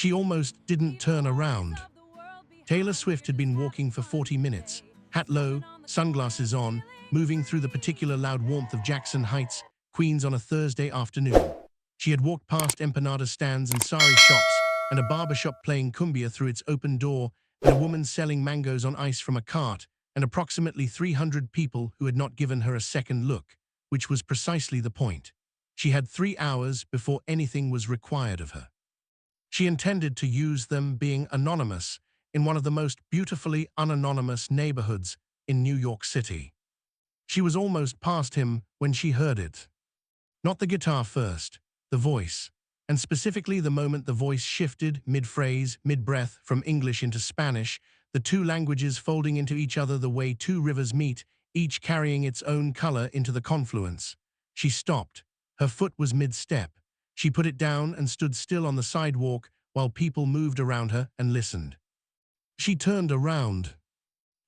She almost didn't turn around. Taylor Swift had been walking for 40 minutes, hat low, sunglasses on, moving through the particular loud warmth of Jackson Heights, Queens on a Thursday afternoon. She had walked past empanada stands and sari shops, and a barbershop playing cumbia through its open door, and a woman selling mangoes on ice from a cart, and approximately 300 people who had not given her a second look, which was precisely the point. She had 3 hours before anything was required of her. She intended to use them being anonymous in one of the most beautifully unanonymous neighborhoods in New York City. She was almost past him when she heard it. Not the guitar first, the voice, and specifically the moment the voice shifted mid-phrase, mid-breath from English into Spanish, the two languages folding into each other the way two rivers meet, each carrying its own color into the confluence. She stopped. Her foot was mid-step. She put it down and stood still on the sidewalk while people moved around her and listened. She turned around.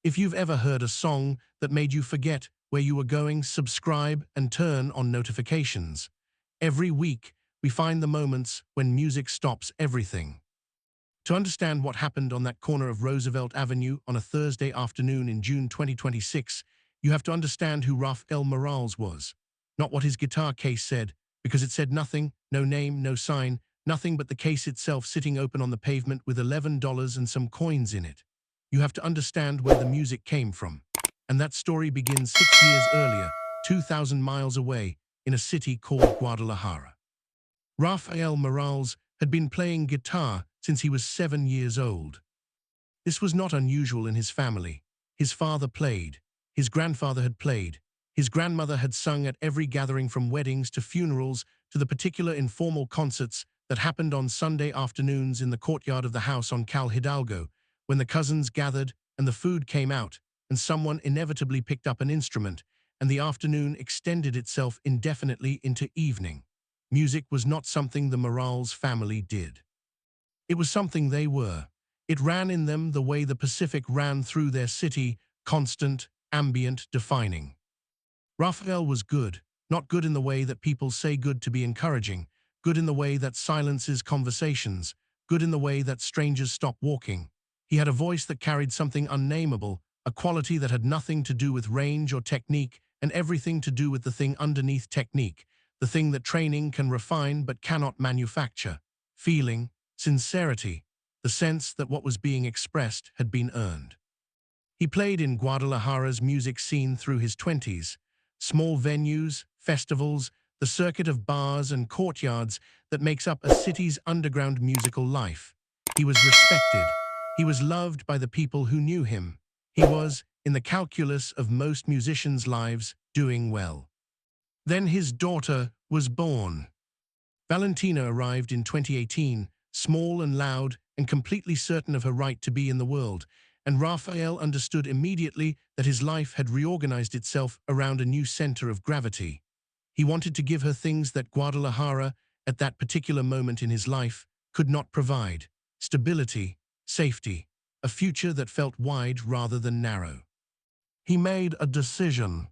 If you've ever heard a song that made you forget where you were going, subscribe and turn on notifications. Every week, we find the moments when music stops everything. To understand what happened on that corner of Roosevelt Avenue on a Thursday afternoon in June 2026, you have to understand who Rafael Morales was. Not what his guitar case said, because it said nothing, no name, no sign, nothing but the case itself sitting open on the pavement with $11 and some coins in it. You have to understand where the music came from. And that story begins 6 years earlier, 2,000 miles away, in a city called Guadalajara. Rafael Morales had been playing guitar since he was 7 years old. This was not unusual in his family. His father played. His grandfather had played. His grandmother had sung at every gathering from weddings to funerals to the particular informal concerts that happened on Sunday afternoons in the courtyard of the house on Cal Hidalgo, when the cousins gathered and the food came out and someone inevitably picked up an instrument and the afternoon extended itself indefinitely into evening. Music was not something the Morales family did. It was something they were. It ran in them the way the Pacific ran through their city, constant, ambient, defining. Rafael was good, not good in the way that people say good to be encouraging, good in the way that silences conversations, good in the way that strangers stop walking. He had a voice that carried something unnameable, a quality that had nothing to do with range or technique and everything to do with the thing underneath technique, the thing that training can refine but cannot manufacture. Feeling, sincerity, the sense that what was being expressed had been earned. He played in Guadalajara's music scene through his 20s, small venues, festivals, the circuit of bars and courtyards that makes up a city's underground musical life. He was respected. He was loved by the people who knew him. He was, in the calculus of most musicians' lives, doing well. Then his daughter was born. Valentina arrived in 2018, small and loud and completely certain of her right to be in the world, and Rafael understood immediately that his life had reorganized itself around a new center of gravity. He wanted to give her things that Guadalajara, at that particular moment in his life, could not provide: stability, safety, a future that felt wide rather than narrow. He made a decision.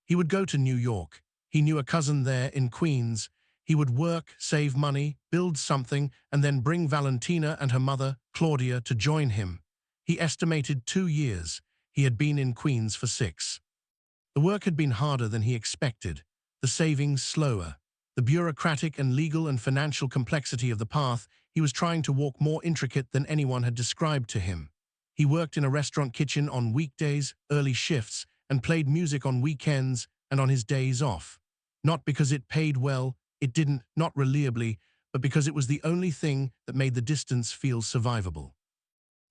He would go to New York. He knew a cousin there in Queens. He would work, save money, build something, and then bring Valentina and her mother, Claudia, to join him. He estimated 2 years. He had been in Queens for 6. The work had been harder than he expected, the savings slower, the bureaucratic and legal and financial complexity of the path he was trying to walk more intricate than anyone had described to him. He worked in a restaurant kitchen on weekdays, early shifts, and played music on weekends and on his days off. Not because it paid well, it didn't, not reliably, but because it was the only thing that made the distance feel survivable.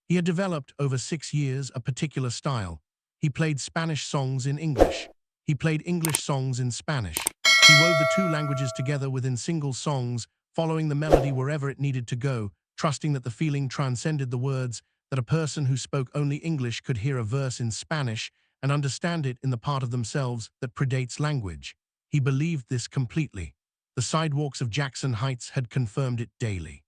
He had developed over 6 years a particular style. He played Spanish songs in English. He played English songs in Spanish. He wove the two languages together within single songs, following the melody wherever it needed to go, trusting that the feeling transcended the words, that a person who spoke only English could hear a verse in Spanish and understand it in the part of themselves that predates language. He believed this completely. The sidewalks of Jackson Heights had confirmed it daily.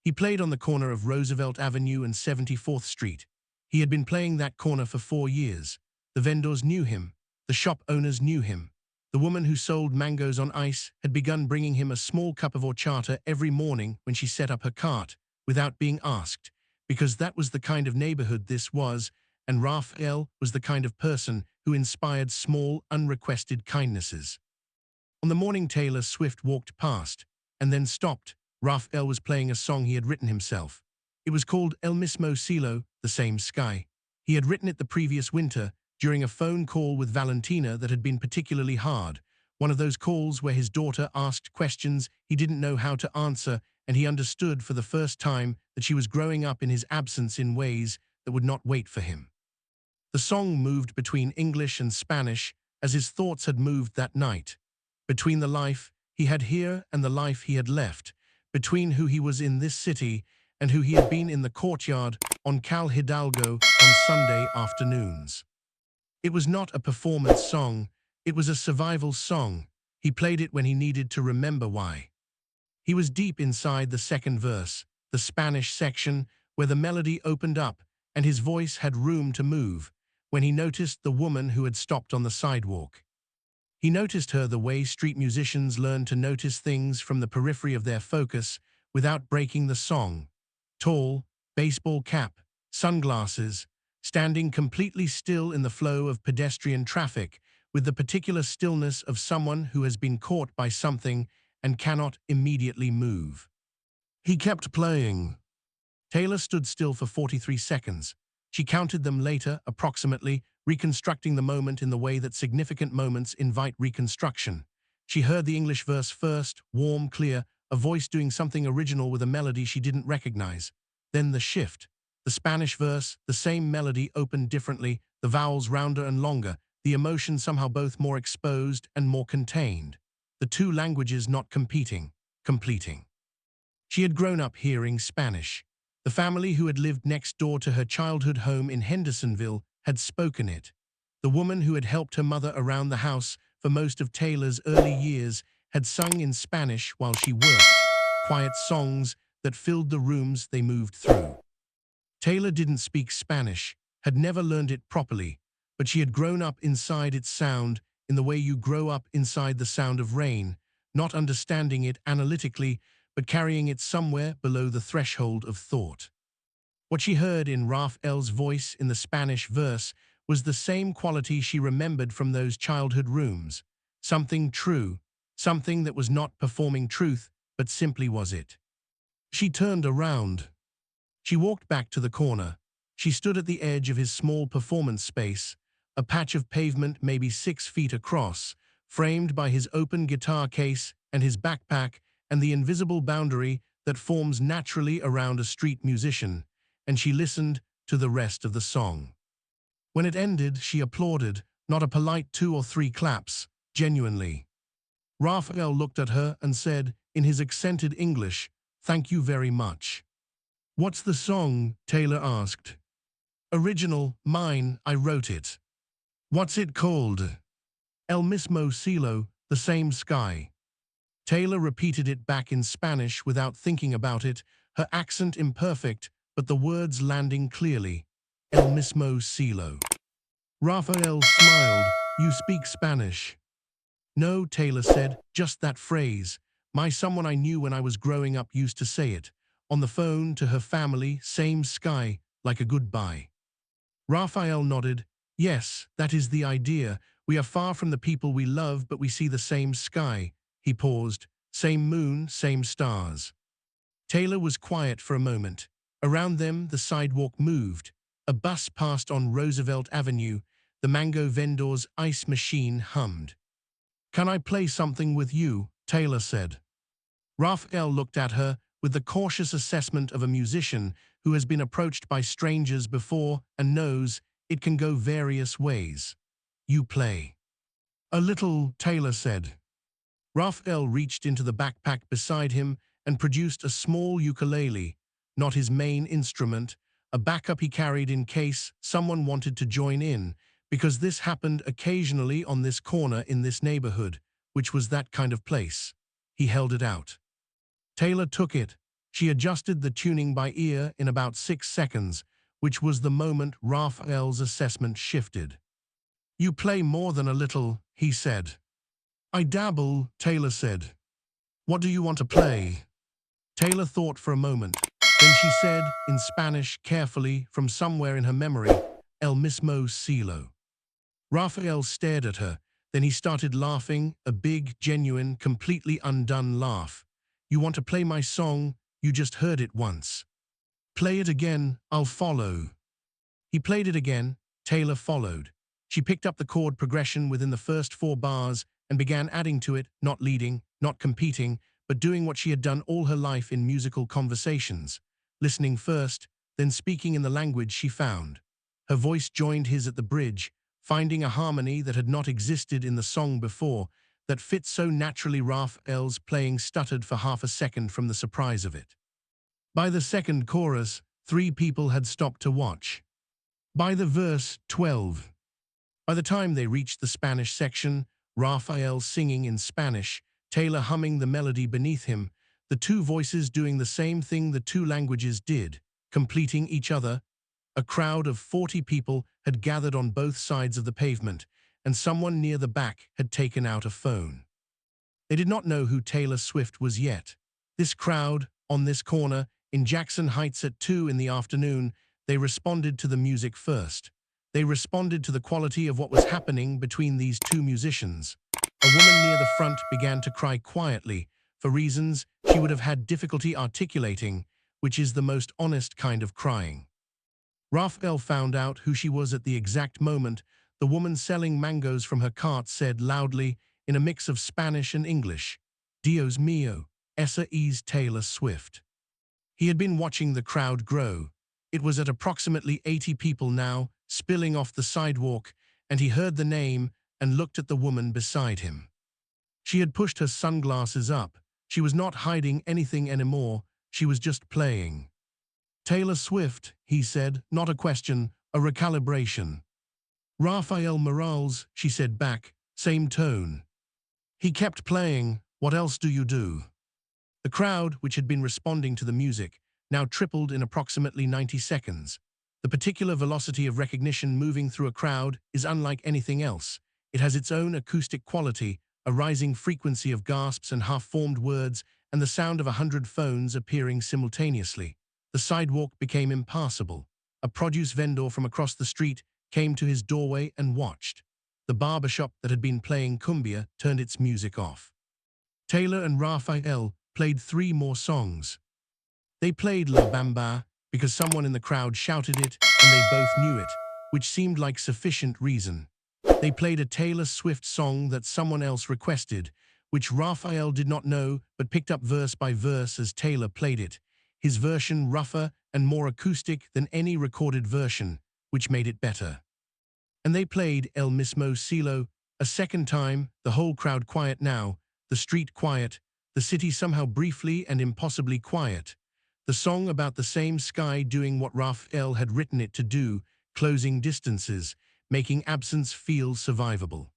He played on the corner of Roosevelt Avenue and 74th Street. He had been playing that corner for 4 years. The vendors knew him. The shop owners knew him. The woman who sold mangoes on ice had begun bringing him a small cup of horchata every morning when she set up her cart. without being asked, because that was the kind of neighborhood this was, and Rafael was the kind of person who inspired small, unrequested kindnesses. On the morning Taylor Swift walked past, and then stopped, Rafael was playing a song he had written himself. It was called El Mismo Cielo, the same sky. He had written it the previous winter, during a phone call with Valentina that had been particularly hard, one of those calls where his daughter asked questions he didn't know how to answer, and he understood for the first time that she was growing up in his absence in ways that would not wait for him. The song moved between English and Spanish, as his thoughts had moved that night. Between the life he had here and the life he had left, between who he was in this city and who he had been in the courtyard on Cal Hidalgo on Sunday afternoons. It was not a performance song, it was a survival song. He played it when he needed to remember why. He was deep inside the second verse, the Spanish section, where the melody opened up and his voice had room to move, when he noticed the woman who had stopped on the sidewalk. He noticed her the way street musicians learn to notice things from the periphery of their focus without breaking the song. Tall, baseball cap, sunglasses, standing completely still in the flow of pedestrian traffic, with the particular stillness of someone who has been caught by something and cannot immediately move. He kept playing. Taylor stood still for 43 seconds. She counted them later, approximately, reconstructing the moment in the way that significant moments invite reconstruction. She heard the English verse first, warm, clear, a voice doing something original with a melody she didn't recognize. Then the shift. The Spanish verse, the same melody opened differently, the vowels rounder and longer, the emotion somehow both more exposed and more contained. The two languages not competing, completing. She had grown up hearing Spanish. The family who had lived next door to her childhood home in Hendersonville had spoken it. The woman who had helped her mother around the house for most of Taylor's early years had sung in Spanish while she worked, quiet songs that filled the rooms they moved through. Taylor didn't speak Spanish, had never learned it properly, but she had grown up inside its sound in the way you grow up inside the sound of rain, not understanding it analytically, but carrying it somewhere below the threshold of thought. What she heard in Rafael's voice in the Spanish verse was the same quality she remembered from those childhood rooms. Something true, something that was not performing truth, but simply was it. She turned around. She walked back to the corner. She stood at the edge of his small performance space, a patch of pavement maybe 6 feet across, framed by his open guitar case and his backpack and the invisible boundary that forms naturally around a street musician, and she listened to the rest of the song. When it ended, she applauded, not a polite 2 or 3 claps, genuinely. Rafael looked at her and said, in his accented English, "Thank you very much." "What's the song?" Taylor asked. "Original, mine, I wrote it." "What's it called?" "El Mismo Cielo, the same sky." Taylor repeated it back in Spanish without thinking about it, her accent imperfect, but the words landing clearly. El Mismo Cielo. Rafael smiled. "You speak Spanish?" "No," Taylor said, "just that phrase. Someone I knew when I was growing up used to say it. On the phone to her family, same sky, like a goodbye." Rafael nodded. "Yes, that is the idea. We are far from the people we love, but we see the same sky." He paused. "Same moon, same stars." Taylor was quiet for a moment. Around them, the sidewalk moved. A bus passed on Roosevelt Avenue. The mango vendor's ice machine hummed. "Can I play something with you?" Taylor said. Rafael looked at her with the cautious assessment of a musician who has been approached by strangers before and knows it can go various ways. "You play." "A little," Taylor said. Rafael reached into the backpack beside him and produced a small ukulele, not his main instrument, a backup he carried in case someone wanted to join in, because this happened occasionally on this corner in this neighborhood, which was that kind of place. He held it out. Taylor took it. She adjusted the tuning by ear in about 6 seconds, which was the moment Rafael's assessment shifted. "You play more than a little," he said. "I dabble," Taylor said. "What do you want to play?" Taylor thought for a moment. Then she said, in Spanish, carefully, from somewhere in her memory, El mismo cielo. Rafael stared at her. Then he started laughing, a big, genuine, completely undone laugh. You want to play my song? You just heard it once. Play it again, I'll follow. He played it again. Taylor followed. She picked up the chord progression within the first 4 bars and began adding to it, not leading, not competing, but doing what she had done all her life in musical conversations, listening first, then speaking in the language she found. Her voice joined his at the bridge, finding a harmony that had not existed in the song before, that fit so naturally. Rafael's playing stuttered for half a second from the surprise of it. By the second chorus, 3 people had stopped to watch. By the verse, 12. By the time they reached the Spanish section, Rafael singing in Spanish, Taylor humming the melody beneath him, the 2 voices doing the same thing the 2 languages did, completing each other. A crowd of 40 people had gathered on both sides of the pavement, and someone near the back had taken out a phone. They did not know who Taylor Swift was yet. This crowd, on this corner, in Jackson Heights at 2 in the afternoon, they responded to the music first. They responded to the quality of what was happening between these 2 musicians. A woman near the front began to cry quietly, for reasons she would have had difficulty articulating, which is the most honest kind of crying. Rafael found out who she was at the exact moment. The woman selling mangoes from her cart said loudly, in a mix of Spanish and English, "Dios mío, esa es Taylor Swift." He had been watching the crowd grow. It was at approximately 80 people now, spilling off the sidewalk, and he heard the name and looked at the woman beside him. She had pushed her sunglasses up. She was not hiding anything anymore. She was just playing. Taylor Swift, he said, not a question, a recalibration. Rafael Morales, she said back, same tone. He kept playing. What else do you do? The crowd, which had been responding to the music, now tripled in approximately 90 seconds. The particular velocity of recognition moving through a crowd is unlike anything else. It has its own acoustic quality, a rising frequency of gasps and half-formed words, and the sound of 100 phones appearing simultaneously. The sidewalk became impassable. A produce vendor from across the street came to his doorway and watched. The barbershop that had been playing cumbia turned its music off. Taylor and Rafael played 3 more songs. They played La Bamba because someone in the crowd shouted it and they both knew it, which seemed like sufficient reason. They played a Taylor Swift song that someone else requested, which Rafael did not know but picked up verse by verse as Taylor played it, his version rougher and more acoustic than any recorded version, which made it better. And they played El mismo cielo a second time, the whole crowd quiet now, the street quiet, the city somehow briefly and impossibly quiet. The song about the same sky doing what Rafael had written it to do, closing distances, making absence feel survivable.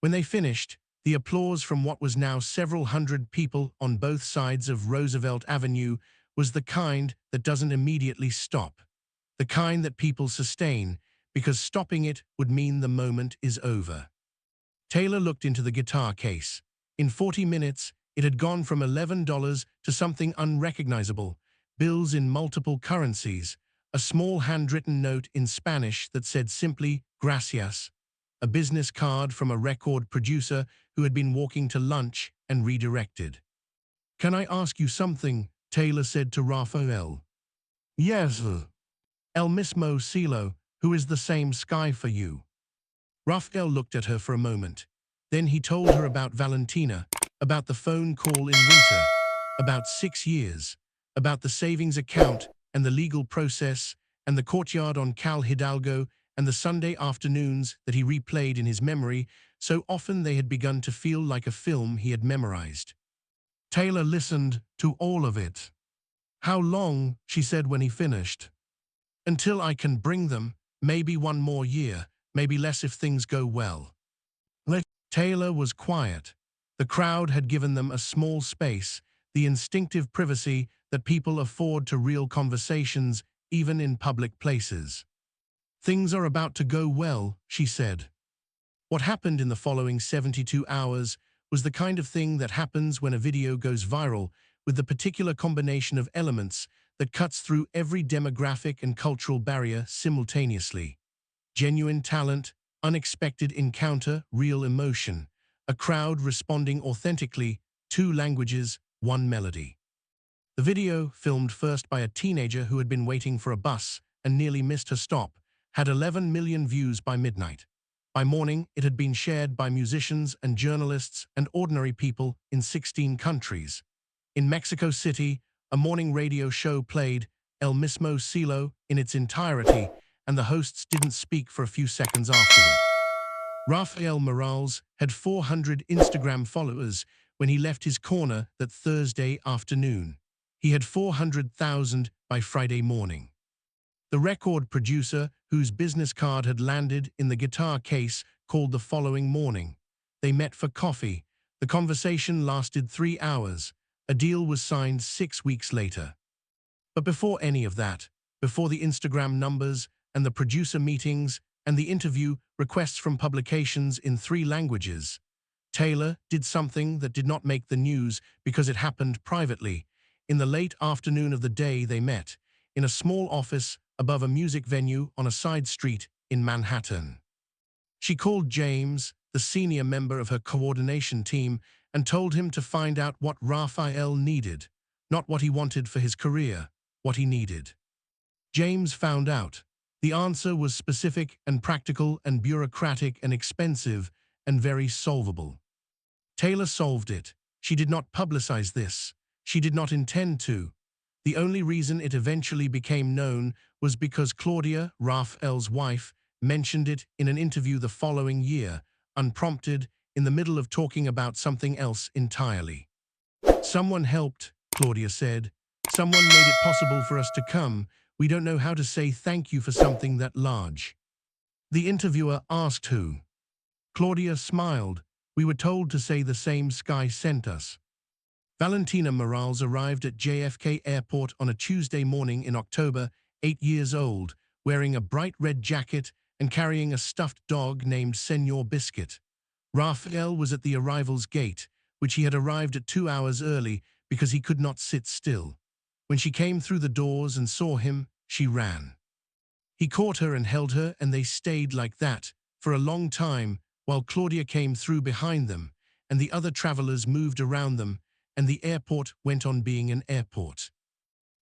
When they finished, the applause from what was now several hundred people on both sides of Roosevelt Avenue was the kind that doesn't immediately stop. The kind that people sustain, because stopping it would mean the moment is over. Taylor looked into the guitar case. In 40 minutes, it had gone from $11 to something unrecognizable, bills in multiple currencies, a small handwritten note in Spanish that said simply, "Gracias," a business card from a record producer who had been walking to lunch and redirected. "Can I ask you something?" Taylor said to Rafael. "Yes. El mismo cielo, who is the same sky for you?" Rafael looked at her for a moment. Then he told her about Valentina, about the phone call in winter, about 6 years, about the savings account and the legal process and the courtyard on Cal Hidalgo and the Sunday afternoons that he replayed in his memory so often they had begun to feel like a film he had memorized. Taylor listened to all of it. "How long?" she said when he finished. "Until I can bring them, maybe 1 more year, maybe less if things go well." Taylor was quiet. The crowd had given them a small space, the instinctive privacy that people afford to real conversations, even in public places. "Things are about to go well," she said. What happened in the following 72 hours was the kind of thing that happens when a video goes viral, with the particular combination of elements that cuts through every demographic and cultural barrier simultaneously. Genuine talent, unexpected encounter, real emotion. A crowd responding authentically, 2 languages, 1 melody. The video, filmed first by a teenager who had been waiting for a bus and nearly missed her stop, had 11 million views by midnight. By morning, it had been shared by musicians and journalists and ordinary people in 16 countries. In Mexico City, a morning radio show played El Mismo Cielo in its entirety, and the hosts didn't speak for a few seconds afterward. Rafael Morales had 400 Instagram followers when he left his corner that Thursday afternoon. He had 400,000 by Friday morning. The record producer, whose business card had landed in the guitar case, called the following morning. They met for coffee. The conversation lasted 3 hours. A deal was signed 6 weeks later. But before any of that, before the Instagram numbers and the producer meetings and the interview requests from publications in 3 languages, Taylor did something that did not make the news because it happened privately. In the late afternoon of the day they met, in a small office above a music venue on a side street in Manhattan. She called James, the senior member of her coordination team, and told him to find out what Rafael needed, not what he wanted for his career, what he needed. James found out. The answer was specific and practical and bureaucratic and expensive and very solvable. Taylor solved it. She did not publicize this. She did not intend to. The only reason it eventually became known was because Claudia, Rafael's wife, mentioned it in an interview the following year, unprompted, in the middle of talking about something else entirely. "Someone helped," Claudia said. "Someone made it possible for us to come. We don't know how to say thank you for something that large." The interviewer asked who. Claudia smiled. "We were told to say the same sky sent us." Valentina Morales arrived at JFK Airport on a Tuesday morning in October, 8 years old, wearing a bright red jacket and carrying a stuffed dog named Senor Biscuit. Rafael was at the arrival's gate, which he had arrived at 2 hours early because he could not sit still. When she came through the doors and saw him, she ran. He caught her and held her, and they stayed like that for a long time while Claudia came through behind them, and the other travelers moved around them, and the airport went on being an airport.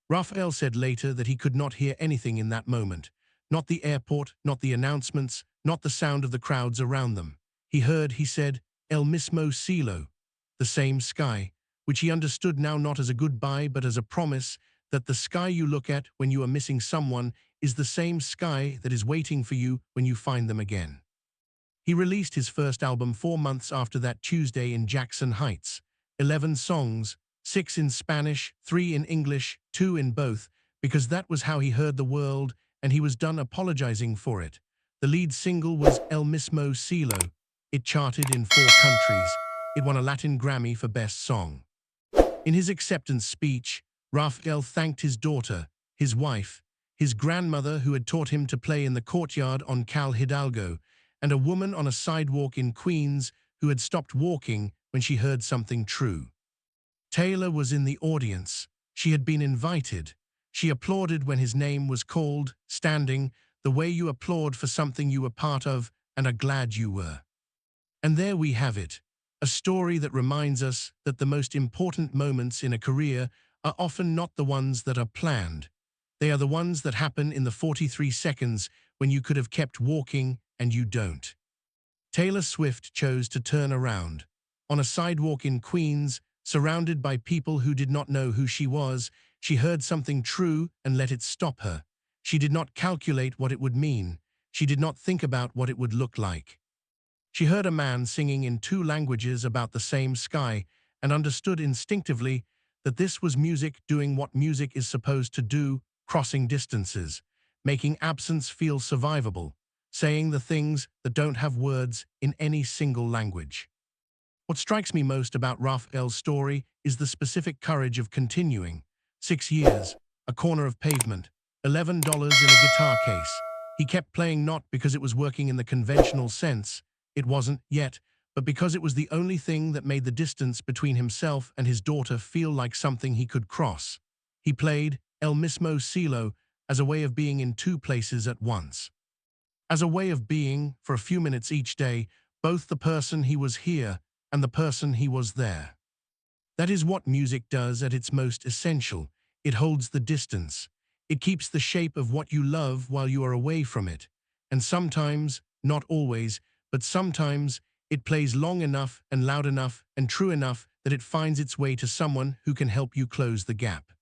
Rafael said later that he could not hear anything in that moment. Not the airport, not the announcements, not the sound of the crowds around them. He heard, he said, El Mismo Cielo, the same sky, which he understood now not as a goodbye but as a promise that the sky you look at when you are missing someone is the same sky that is waiting for you when you find them again. He released his first album 4 months after that Tuesday in Jackson Heights. 11 songs, 6 in Spanish, 3 in English, 2 in both, because that was how he heard the world, and he was done apologizing for it. The lead single was El Mismo Cielo. It charted in 4 countries. It won a Latin Grammy for Best Song. In his acceptance speech, Rafael thanked his daughter, his wife, his grandmother who had taught him to play in the courtyard on Cal Hidalgo, and a woman on a sidewalk in Queens who had stopped walking when she heard something true. Taylor was in the audience. She had been invited. She applauded when his name was called, standing, the way you applaud for something you were part of and are glad you were. And there we have it, a story that reminds us that the most important moments in a career are often not the ones that are planned. They are the ones that happen in the 43 seconds when you could have kept walking and you don't. Taylor Swift chose to turn around. On a sidewalk in Queens, surrounded by people who did not know who she was, she heard something true and let it stop her. She did not calculate what it would mean. She did not think about what it would look like. She heard a man singing in 2 languages about the same sky and understood instinctively that this was music doing what music is supposed to do, crossing distances, making absence feel survivable, saying the things that don't have words in any single language. What strikes me most about Rafael's story is the specific courage of continuing. 6 years, a corner of pavement, $11 in a guitar case. He kept playing not because it was working in the conventional sense, it wasn't yet, but because it was the only thing that made the distance between himself and his daughter feel like something he could cross. He played, el mismo cielo, as a way of being in two places at once. As a way of being, for a few minutes each day, both the person he was here and the person he was there. That is what music does at its most essential. It holds the distance. It keeps the shape of what you love while you are away from it. And sometimes, not always, but sometimes, it plays long enough and loud enough and true enough that it finds its way to someone who can help you close the gap.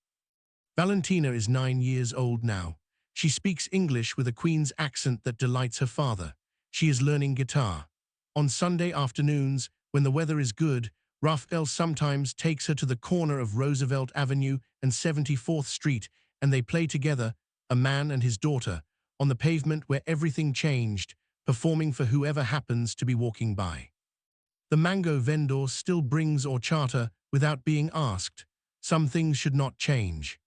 Valentina is 9 years old now. She speaks English with a Queen's accent that delights her father. She is learning guitar. On Sunday afternoons, when the weather is good, Rafael sometimes takes her to the corner of Roosevelt Avenue and 74th Street, and they play together, a man and his daughter, on the pavement where everything changed, performing for whoever happens to be walking by. The mango vendor still brings horchata without being asked. Some things should not change.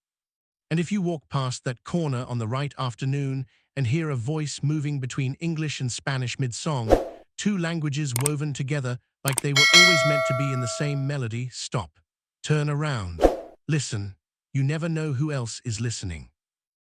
And if you walk past that corner on the right afternoon and hear a voice moving between English and Spanish mid-song, two languages woven together like they were always meant to be in the same melody, stop. Turn around. Listen. You never know who else is listening.